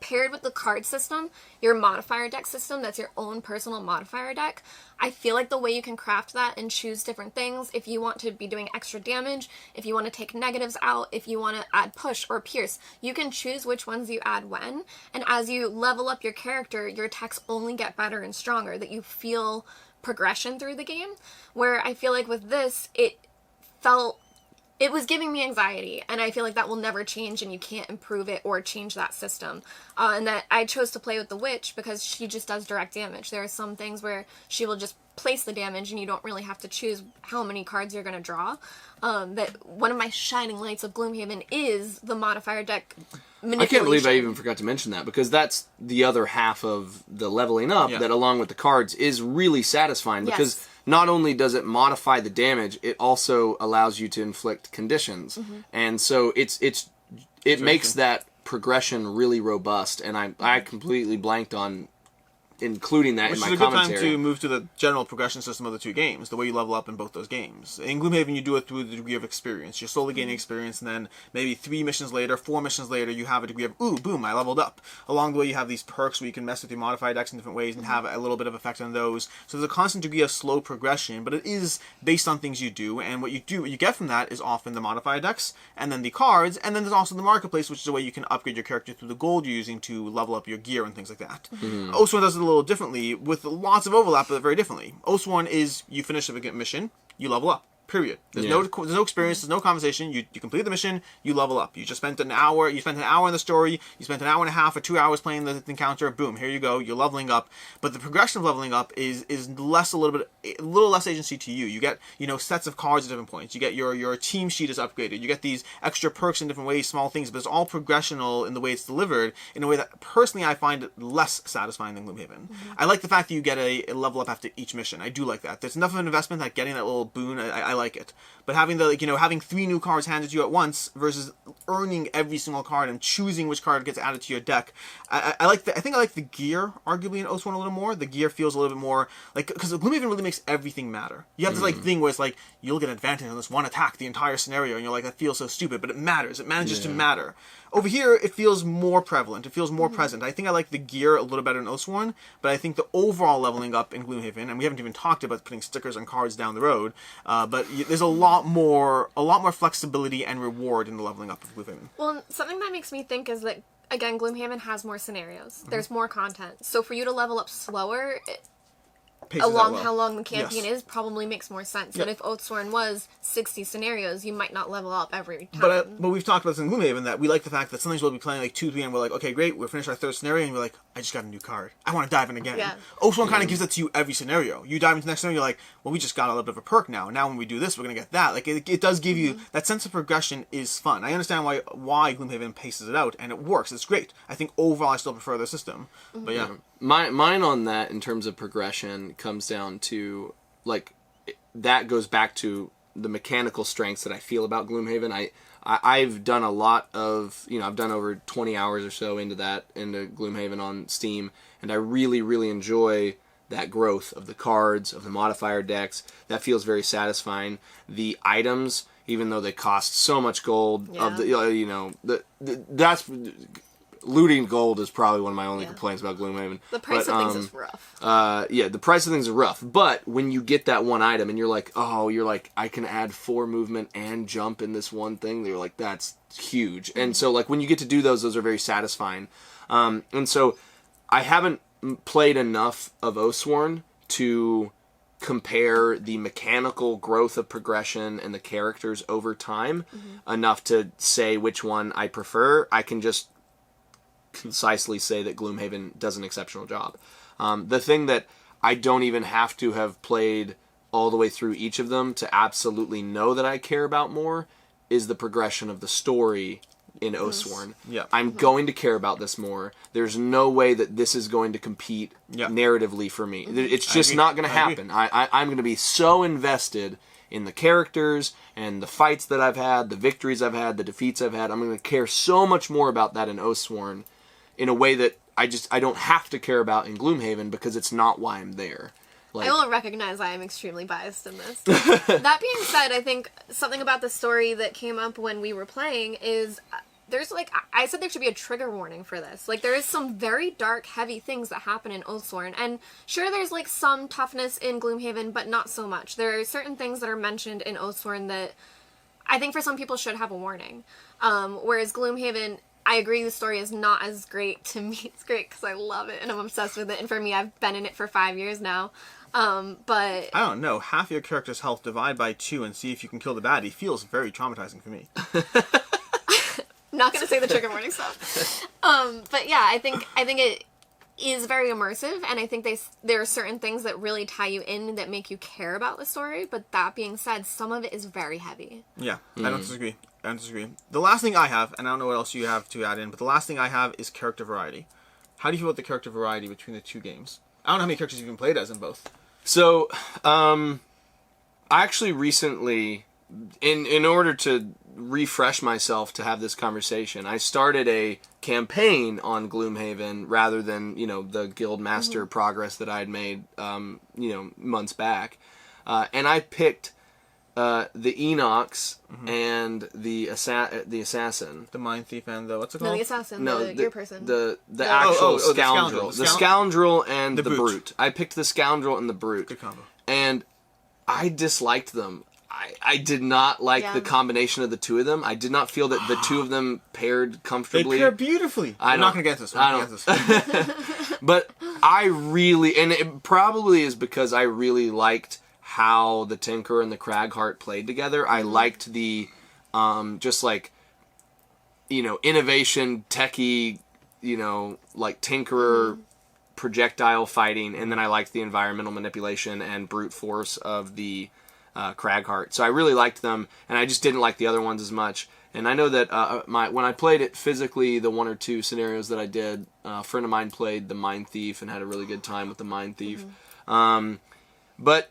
paired with the card system, your modifier deck system, that's your own personal modifier deck, I feel like the way you can craft that and choose different things, if you want to be doing extra damage, if you want to take negatives out, if you want to add push or pierce, you can choose which ones you add when, and as you level up your character, your attacks only get better and stronger, that you feel progression through the game, where I feel like with this, it was giving me anxiety, and I feel like that will never change, and you can't improve it or change that system. And that I chose to play with the witch because she just does direct damage. There are some things where she will just place the damage, and you don't really have to choose how many cards you're going to draw. That one of my shining lights of Gloomhaven is the modifier deck manipulation. I can't believe I even forgot to mention that, because that's the other half of the leveling up that, along with the cards, is really satisfying, because not only does it modify the damage, it also allows you to inflict conditions. And so it makes that progression really robust, and I completely blanked on including that in my commentary. Which is a good time to move to the general progression system of the two games, the way you level up in both those games. In Gloomhaven, you do it through the degree of experience. You're slowly gaining experience, and then maybe 3 missions later, 4 missions later, you have a degree of, ooh, boom, I leveled up. Along the way, you have these perks where you can mess with your modifier decks in different ways and have a little bit of effect on those. So there's a constant degree of slow progression, but it is based on things you do, and what you get from that is often the modifier decks, and then the cards, and then there's also the marketplace, which is a way you can upgrade your character through the gold you're using to level up your gear and things like that. Oathsworn does it a little differently, with lots of overlap, but very differently. Oathsworn is, you finish a mission, you level up. Period. There's no experience, there's no conversation. You complete the mission, you level up. You just spent an hour. You spent an hour in the story. You spent an hour and a half or 2 hours playing the encounter. Boom, here you go. You're leveling up. But the progression of leveling up is a little less agency to you. You get sets of cards at different points. You get your team sheet is upgraded. You get these extra perks in different ways, small things. But it's all progressional in the way it's delivered, in a way that personally I find less satisfying than Gloomhaven. I like the fact that you get a level up after each mission. I do like that. There's enough of an investment that getting that little boon. I like it. But having having 3 new cards handed to you at once versus earning every single card and choosing which card gets added to your deck, I think I like the gear arguably in Oathsworn a little more. The gear feels a little bit more like, because Gloomhaven really makes everything matter. You have this thing where it's like you'll get an advantage on this one attack the entire scenario, and you're like, that feels so stupid, but it matters. It manages to matter. Over here, it feels more prevalent. It feels more present. I think I like the gear a little better in Oathsworn, but I think the overall leveling up in Gloomhaven, and we haven't even talked about putting stickers on cards down the road, but there's a lot more flexibility and reward in the leveling up of Gloomhaven. Well, something that makes me think is that, again, Gloomhaven has more scenarios. There's more content. So for you to level up slower, how long the campaign is probably makes more sense. And if Oathsworn was 60 scenarios, you might not level up every time. But we've talked about this in Gloomhaven, that we like the fact that sometimes we'll be playing like 2, 3, and we're like, okay, great, we're finished our 3rd scenario, and we're like, I just got a new card. I want to dive in again. Oathsworn kind of gives that to you every scenario. You dive into the next scenario, you're like, well, we just got a little bit of a perk now. Now when we do this, we're going to get that. Like, it does give you, that sense of progression is fun. I understand why Gloomhaven paces it out, and it works. It's great. I think overall I still prefer their system. But yeah. Mine on that, in terms of progression, comes down to, like, that goes back to the mechanical strengths that I feel about Gloomhaven. I've done a lot of, I've done over 20 hours or so into Gloomhaven on Steam, and I really, really enjoy that growth of the cards, of the modifier decks. That feels very satisfying. The items, even though they cost so much gold, that's... Looting gold is probably one of my only complaints about Gloomhaven. The price of things is rough. The price of things is rough. But when you get that one item and you're like, I can add 4 movement and jump in this one thing, you're like, that's huge. And so, like, when you get to do those are very satisfying. And so I haven't played enough of Oathsworn to compare the mechanical growth of progression and the characters over time enough to say which one I prefer. I can just concisely say that Gloomhaven does an exceptional job. The thing that I don't even have to have played all the way through each of them to absolutely know that I care about more is the progression of the story in Oathsworn. Yeah. I'm going to care about this more. There's no way that this is going to compete narratively for me. It's just not going to happen. I'm going to be so invested in the characters and the fights that I've had, the victories I've had, the defeats I've had. I'm going to care so much more about that in Oathsworn in a way that I don't have to care about in Gloomhaven because it's not why I'm there. I will recognize I am extremely biased in this. That being said, I think something about the story that came up when we were playing is there's like, I said there should be a trigger warning for this. Like, there is some very dark, heavy things that happen in Oathsworn, and sure, there's like some toughness in Gloomhaven, but not so much. There are certain things that are mentioned in Oathsworn that I think for some people should have a warning. Whereas Gloomhaven, I agree the story is not as great. To me, it's great because I love it and I'm obsessed with it, and for me, I've been in it for 5 years now. But I don't know. Half your character's health, divide by 2 and see if you can kill the baddie feels very traumatizing for me. Not gonna say the trigger warning stuff. But yeah, I think it is very immersive, and I think there are certain things that really tie you in that make you care about the story. But that being said, some of it is very heavy. Yeah, I don't disagree. The last thing I have, and I don't know what else you have to add in, but the last thing I have is character variety. How do you feel about the character variety between the two games? I don't know how many characters you've even played as in both. So, I actually recently, in order to refresh myself to have this conversation, I started a campaign on Gloomhaven rather than, the Guildmaster progress that I had made, months back. And I picked the Enox and the assassin. The Mind Thief and the, what's it called? No, the assassin, your person. The actual scoundrel. The scoundrel and the brute. I picked the scoundrel and the brute. Good combo. And I disliked them. I did not like the combination of the two of them. I did not feel that the two of them paired comfortably. They pair beautifully. I'm not going to get this. But I really, and it probably is because I really liked how the Tinkerer and the Cragheart played together. I liked the, innovation, techie, like Tinkerer projectile fighting, and then I liked the environmental manipulation and brute force of the Cragheart. So I really liked them, and I just didn't like the other ones as much. And I know that when I played it physically, the 1 or 2 scenarios that I did, a friend of mine played the Mind Thief and had a really good time with the Mind Thief. But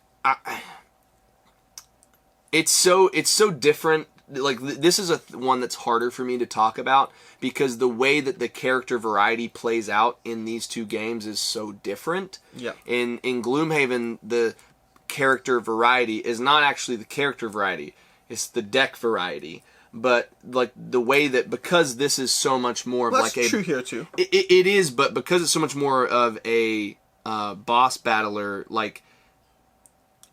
it's so different. Like, this is one that's harder for me to talk about because the way that the character variety plays out in these two games is so different. Yeah. In Gloomhaven, the character variety is not actually the character variety; it's the deck variety. But like the way that, because this is so much more of like that's true here too. It is, but because it's so much more of a boss battler, like.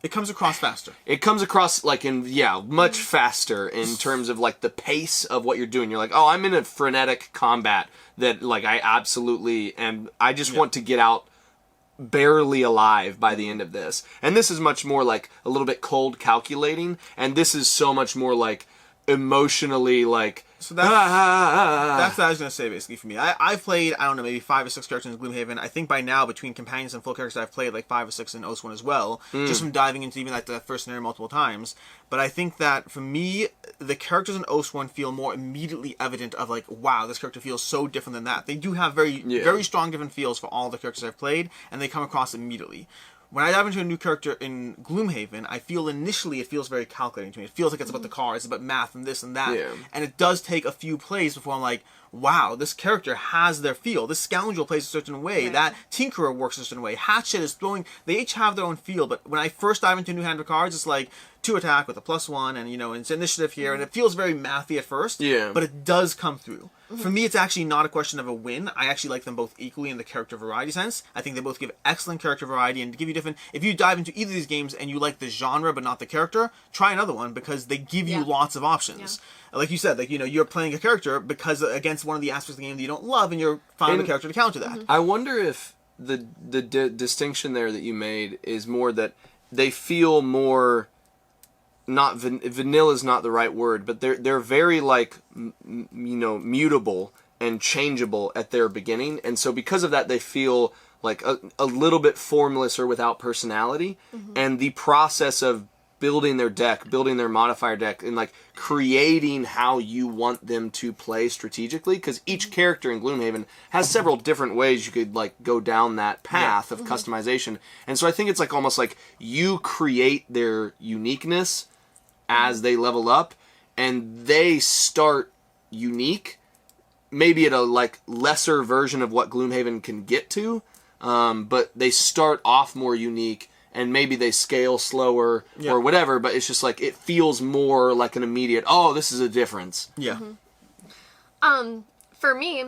It comes across faster. It comes across like much faster in terms of like the pace of what you're doing. You're like, oh, I'm in a frenetic combat that like I absolutely am. I just want to get out barely alive by the end of this. And this is much more like a little bit cold calculating. And this is so much more like emotionally like. So that's what I was going to say, basically, for me. I've played, I don't know, maybe 5 or 6 characters in Gloomhaven. I think by now, between companions and full characters, I've played like 5 or 6 in Oathsworn as well, just from diving into even like the first scenario multiple times. But I think that, for me, the characters in Oathsworn feel more immediately evident of like, wow, this character feels so different than that. They do have very strong different feels for all the characters I've played, and they come across immediately. When I dive into a new character in Gloomhaven, I feel initially it feels very calculating to me. It feels like it's about the cards, it's about math and this and that. Yeah. And it does take a few plays before I'm like, wow, this character has their feel. This scoundrel plays a certain way. Right. That Tinkerer works a certain way. Hatchet is throwing... They each have their own feel, but when I first dive into a new hand of cards, it's like 2 attack with a +1 and, it's initiative here, and it feels very mathy at first, but it does come through. For me, it's actually not a question of a win. I actually like them both equally in the character variety sense. I think they both give excellent character variety and give you different... If you dive into either of these games and you like the genre but not the character, try another one because they give you lots of options. Yeah. Like you said, like, you're playing a character because against one of the aspects of the game that you don't love, and you're finding a character to counter that. I wonder if the distinction there that you made is more that they feel more... Not vanilla is not the right word, but they're very like mutable and changeable at their beginning, and so because of that they feel like a little bit formless or without personality, and the process of building their deck, building their modifier deck, and like creating how you want them to play strategically, because each character in Gloomhaven has several different ways you could like go down that path of customization. And so I think it's like almost like you create their uniqueness as they level up, and they start unique, maybe at a like lesser version of what Gloomhaven can get to, but they start off more unique, and maybe they scale slower or whatever, but it's just like it feels more like an immediate, oh, this is a difference. Yeah. For me,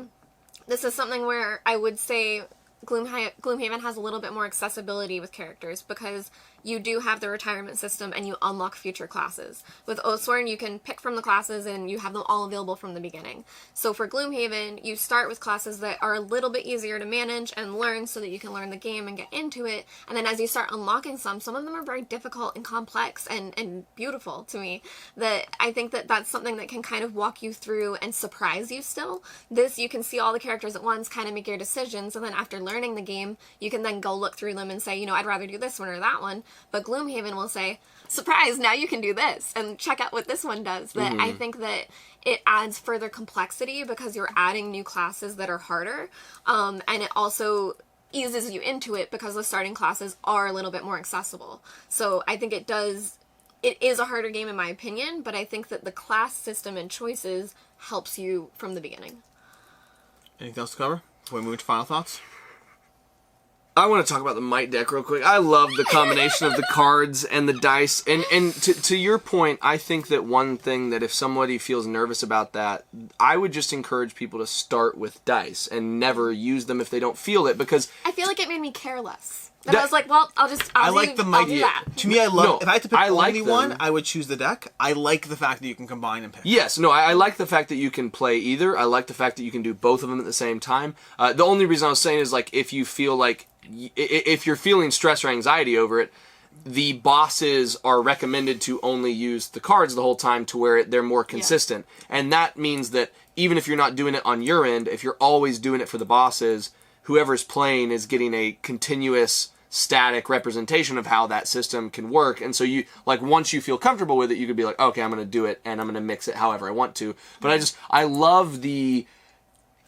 this is something where I would say Gloomhaven has a little bit more accessibility with characters, because you do have the retirement system and you unlock future classes. With Oathsworn, you can pick from the classes and you have them all available from the beginning. So for Gloomhaven, you start with classes that are a little bit easier to manage and learn so that you can learn the game and get into it. And then as you start unlocking some of them are very difficult and complex and beautiful to me, that I think that that's something that can kind of walk you through and surprise you still. This, you can see all the characters at once, kind of make your decisions, and then after learning the game, you can then go look through them and say, you know, I'd rather do this one or that one. But Gloomhaven will say, surprise, now you can do this, and check out what this one does. That I think that it adds further complexity because you're adding new classes that are harder, and it also eases you into it because the starting classes are a little bit more accessible. So I think it is a harder game in my opinion, but I think that the class system and choices helps you from the beginning. Anything else to cover before we move to final thoughts? I want to talk about the Might deck real quick. I love the combination of the cards and the dice. And to your point, I think that one thing that if somebody feels nervous about that, I would just encourage people to start with dice and never use them if they don't feel it, because I feel like it made me care less. And I was like, well, I'll like the I'll do Might. that. To me, I love. No, if I had to pick I like only them. one, I would choose the deck. I like the fact that you can combine and pick. yes, no, I like the fact that you can play either. I like the fact that you can do both of them at the same time. The only reason I was saying is like if you feel like if you're feeling stress or anxiety over it, the bosses are recommended to only use the cards the whole time to where they're more consistent. Yeah. And that means that even if you're not doing it on your end, if you're always doing it for the bosses, whoever's playing is getting a continuous static representation of how that system can work. And so you, like, once you feel comfortable with it, you could be like, okay, I'm going to do it and I'm going to mix it however I want to. But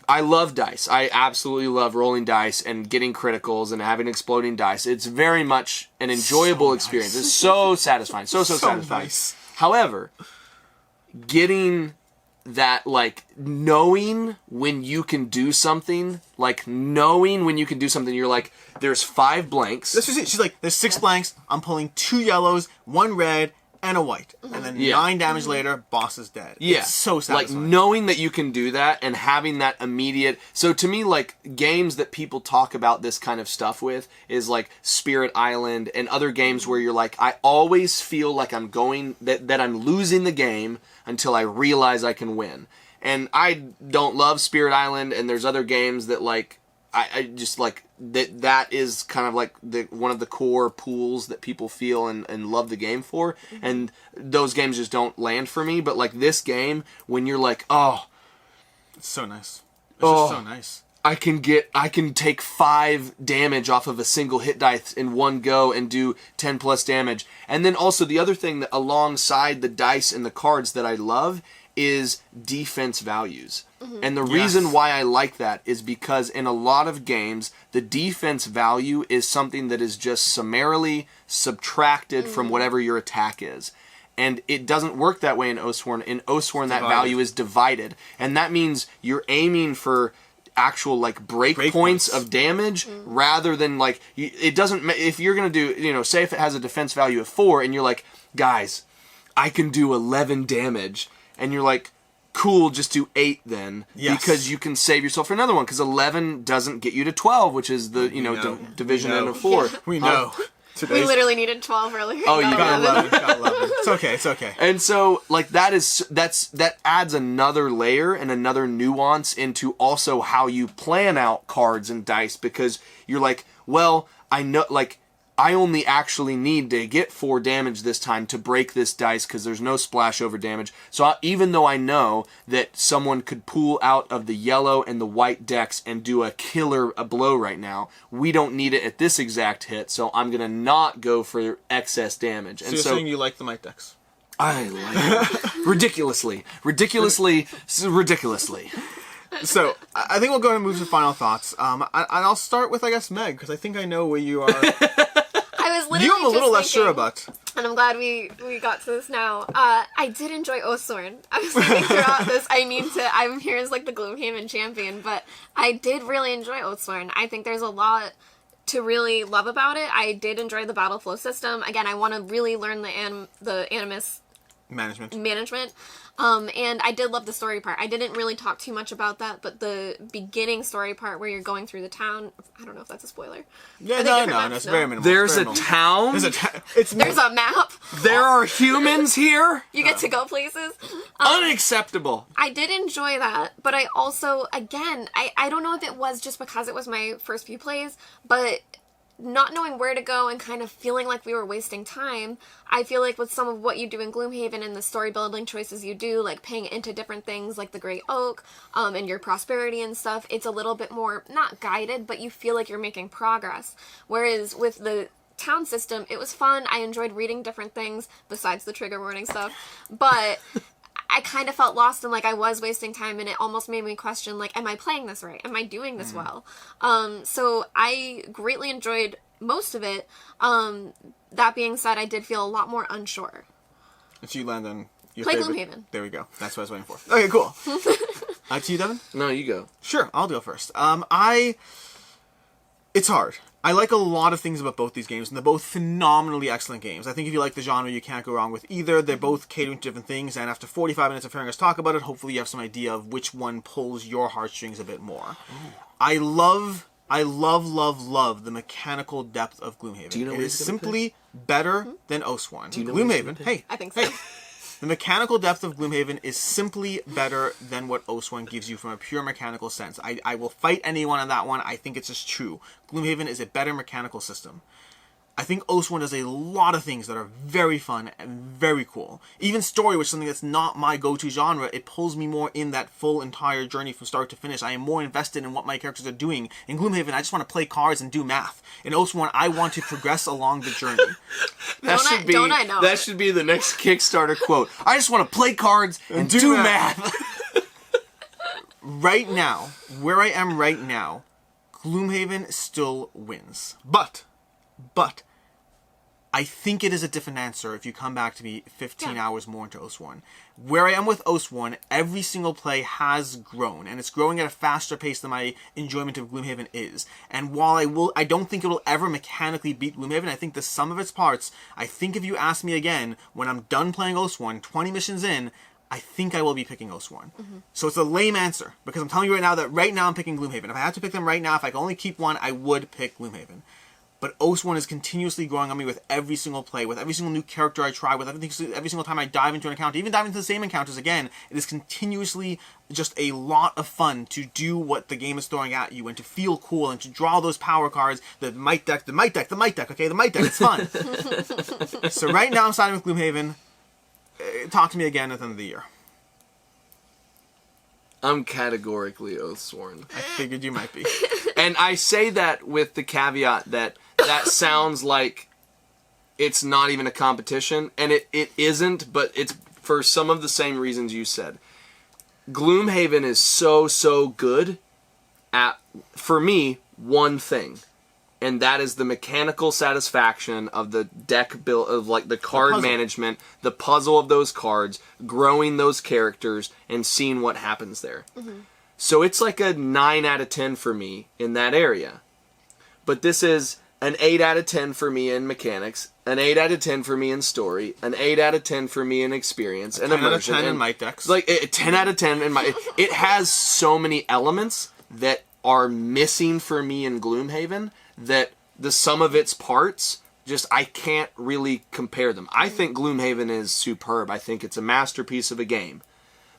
I love dice. I absolutely love rolling dice and getting criticals and having exploding dice. It's very much an enjoyable experience. It's so satisfying. So satisfying. Nice. However, getting that, like, knowing when you can do something, you're like, there's 5 blanks. This is it. She's like, there's 6 blanks. I'm pulling 2 yellows, 1 red, and a white. And then 9 damage later, boss is dead. Yeah. It's so satisfying. Like, knowing that you can do that and having that immediate... So, to me, like, games that people talk about this kind of stuff with is, like, Spirit Island and other games where you're like, I always feel like I'm that I'm losing the game until I realize I can win. And I don't love Spirit Island, and there's other games that, like, I just like that is kind of like one of the core pools that people feel and love the game for, and those games just don't land for me. But like this game, when you're like, oh, it's so nice. It's just so nice. I can take 5 damage off of a single hit dice in one go and do 10 plus damage. And then also the other thing that alongside the dice and the cards that I love is defense values. And the reason why I like that is because in a lot of games, the defense value is something that is just summarily subtracted from whatever your attack is. And it doesn't work that way in Oathsworn. In Oathsworn, that value is divided. And that means you're aiming for actual, like, break points of damage rather than, like, it doesn't, if you're going to do, you know, say if it has a defense value of 4 and you're like, guys, I can do 11 damage. And you're like, cool, just do 8 then, because you can save yourself for another one, because 11 doesn't get you to 12, which is the, division end of 4. We know. We literally needed 12 earlier. Oh, you got 11. Got 11. It's okay. And so, like, that adds another layer and another nuance into also how you plan out cards and dice, because you're like, well, I know, like, I only actually need to get 4 damage this time to break this dice because there's no splash over damage. So even though I know that someone could pull out of the yellow and the white decks and do a blow right now, we don't need it at this exact hit, so I'm going to not go for excess damage. So you're saying you like the might decks? I like it. Ridiculously. So, I think we'll go ahead and move to final thoughts. I'll start with, I guess, Meg, because I think I know where you are. I was literally I'm a little just less sure thinking, about. and I'm glad we got to this now. I did enjoy Oathsworn. I was thinking throughout this, I'm here as like the Gloomhaven champion, but I did really enjoy Oathsworn. I think there's a lot to really love about it. I did enjoy the battle flow system. Again, I want to really learn the Animus management. And I did love the story part. I didn't really talk too much about that, but the beginning story part where you're going through the town, I don't know if that's a spoiler. Yeah, no, it's very minimal. There's a town? There's a map. There are humans here? You get to go places. Unacceptable. I did enjoy that, but I also, again, I don't know if it was just because it was my first few plays, but not knowing where to go and kind of feeling like we were wasting time, I feel like with some of what you do in Gloomhaven and the story building choices you do, like paying into different things like the Great Oak, and your prosperity and stuff, it's a little bit more, not guided, but you feel like you're making progress. Whereas with the town system, it was fun. I enjoyed reading different things besides the trigger warning stuff, but I kind of felt lost and like I was wasting time, and it almost made me question, like, am I playing this right? Am I doing this well? So I greatly enjoyed most of it. That being said, I did feel a lot more unsure. And so you land on your Play favorite. Gloomhaven. There we go. That's what I was waiting for. Okay, cool. To you, Devin? No, you go. Sure, I'll go first. It's hard. I like a lot of things about both these games, and they're both phenomenally excellent games. I think if you like the genre, you can't go wrong with either. They're both catering to different things, and after 45 minutes of hearing us talk about it, hopefully you have some idea of which one pulls your heartstrings a bit more. Ooh. I love the mechanical depth of Gloomhaven. Do you know it is simply better than Oathsworn. Do you know Gloomhaven, hey. I think so. The mechanical depth of Gloomhaven is simply better than what Oathsworn gives you from a pure mechanical sense. I will fight anyone on that one. I think it's just true. Gloomhaven is a better mechanical system. I think Oathsworn does a lot of things that are very fun and very cool. Even story, which is something that's not my go-to genre, it pulls me more in that full entire journey from start to finish. I am more invested in what my characters are doing. In Gloomhaven, I just want to play cards and do math. In Oathsworn, I want to progress along the journey. That should be the next Kickstarter quote. I just want to play cards and do math. Right now, where I am right now, Gloomhaven still wins. But I think it is a different answer if you come back to me 15 hours more into Oathsworn. Where I am with Oathsworn, every single play has grown, and it's growing at a faster pace than my enjoyment of Gloomhaven is. And while I don't think it will ever mechanically beat Gloomhaven, I think the sum of its parts, I think if you ask me again, when I'm done playing Oathsworn, 20 missions in, I think I will be picking Oathsworn. Mm-hmm. So it's a lame answer, because I'm telling you right now that right now I'm picking Gloomhaven. If I had to pick them right now, if I could only keep one, I would pick Gloomhaven. But Oathsworn is continuously growing on me with every single play, with every single new character I try, with every single time I dive into an encounter, even dive into the same encounters again. It is continuously just a lot of fun to do what the game is throwing at you and to feel cool and to draw those power cards, the might deck, okay, the might deck, it's fun. So right now I'm siding with Gloomhaven. Talk to me again at the end of the year. I'm categorically Oathsworn. I figured you might be. And I say that with the caveat that sounds like it's not even a competition, and it isn't, but it's for some of the same reasons you said. Gloomhaven is so good at, for me, one thing. And that is the mechanical satisfaction of the deck build, of like the card management, the puzzle of those cards, growing those characters, and seeing what happens there. Mm-hmm. So it's like a 9 out of 10 for me in that area. But this is an 8 out of 10 for me in mechanics, an 8 out of 10 for me in story, an 8 out of 10 for me in experience, and immersion. 10 out of 10 in might decks. Like 10 out of 10 in my. It has so many elements that are missing for me in Gloomhaven that the sum of its parts, just I can't really compare them. I think Gloomhaven is superb. I think it's a masterpiece of a game.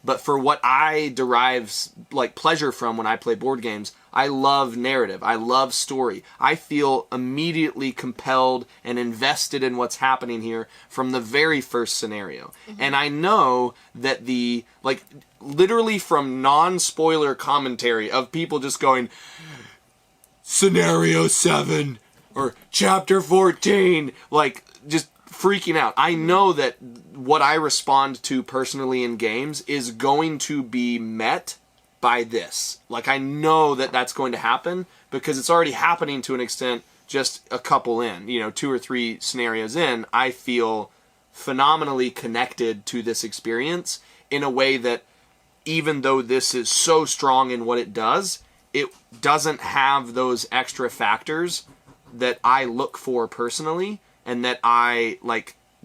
But for what I derive like pleasure from when I play board games, I love narrative. I love story. I feel immediately compelled and invested in what's happening here from the very first scenario. And I know that literally from non-spoiler commentary of people just going, Scenario 7 or Chapter 14, just freaking out. I know that what I respond to personally in games is going to be met by this. I know that that's going to happen because it's already happening to an extent just a couple in, 2 or 3 scenarios in. I feel phenomenally connected to this experience in a way that even though this is so strong in what it doesn't have those extra factors that I look for personally and that I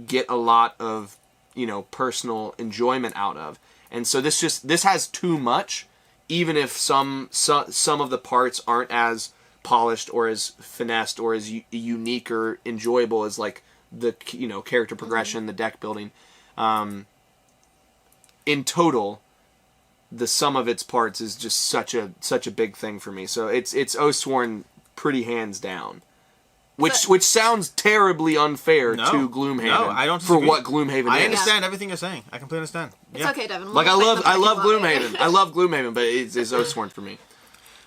get a lot of, personal enjoyment out of. And so this has too much, even if some of the parts aren't as polished or as finessed or as unique or enjoyable as the character progression, the deck building. In total, the sum of its parts is just such a big thing for me. So it's Oathsworn pretty hands down. Which sounds terribly unfair to Gloomhaven. No, I don't for disagree. what Gloomhaven is. I understand everything you're saying. I completely understand. It's okay, Devin. I love Gloomhaven. I love Gloomhaven, but it's Oathsworn for me.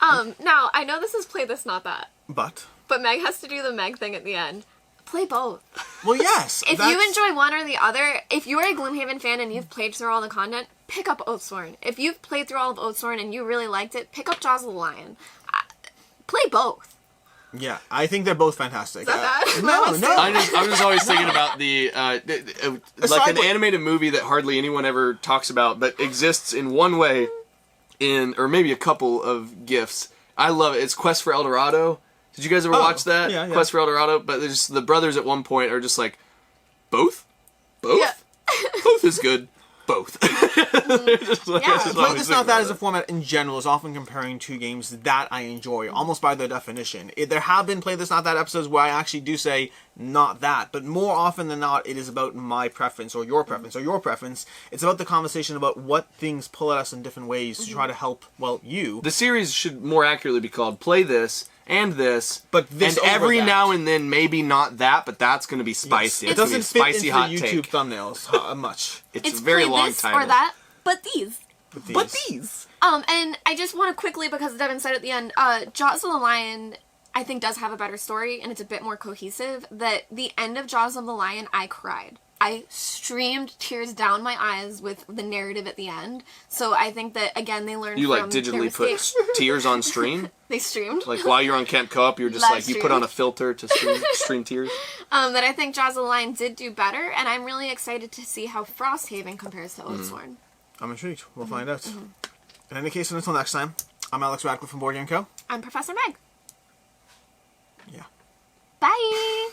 Now, I know this is play this, not that. But Meg has to do the Meg thing at the end. Play both. Well, yes. If you enjoy one or the other, if you're a Gloomhaven fan and you've played through all the content, pick up Oathsworn. If you've played through all of Oathsworn and you really liked it, pick up Jaws of the Lion. Play both. Yeah, I think they're both fantastic. Is that bad? No. I'm just always thinking about the an animated movie that hardly anyone ever talks about, but exists in one way, or maybe a couple of GIFs. I love it. It's Quest for El Dorado. Did you guys ever watch that? Yeah. Quest for El Dorado. But the brothers at one point are just like, both. Yeah. Both is good. Both. Play This Not That as a format in general is often comparing two games that I enjoy, almost by their definition. There have been Play This Not That episodes where I actually do say, not that, but more often than not, it is about my preference, or your preference, or your preference. It's about the conversation about what things pull at us in different ways to try to help, you. The series should more accurately be called Play This and This, but this and every now and then maybe not that, but that's going to be spicy. Yes. It doesn't fit spicy into hot the YouTube take. thumbnails much. It's a very play long this title. or that, but these. But these. And I just want to quickly, because Devin said at the end, Jaws of the Lion, I think, does have a better story, and it's a bit more cohesive. That the end of Jaws of the Lion, I cried. I streamed tears down my eyes with the narrative at the end. So I think that, again, they learned You from digitally their put mistakes. tears on stream? They streamed. While you're on Camp Co-op, you're just Live you put stream. on a filter to stream tears? That I think Jaws of the Lion did do better, and I'm really excited to see how Frosthaven compares to Oathsworn. I'm intrigued. We'll find out. In any case, until next time, I'm Alex Radcliffe from Board Game Co. I'm Professor Meg. Yeah. Bye!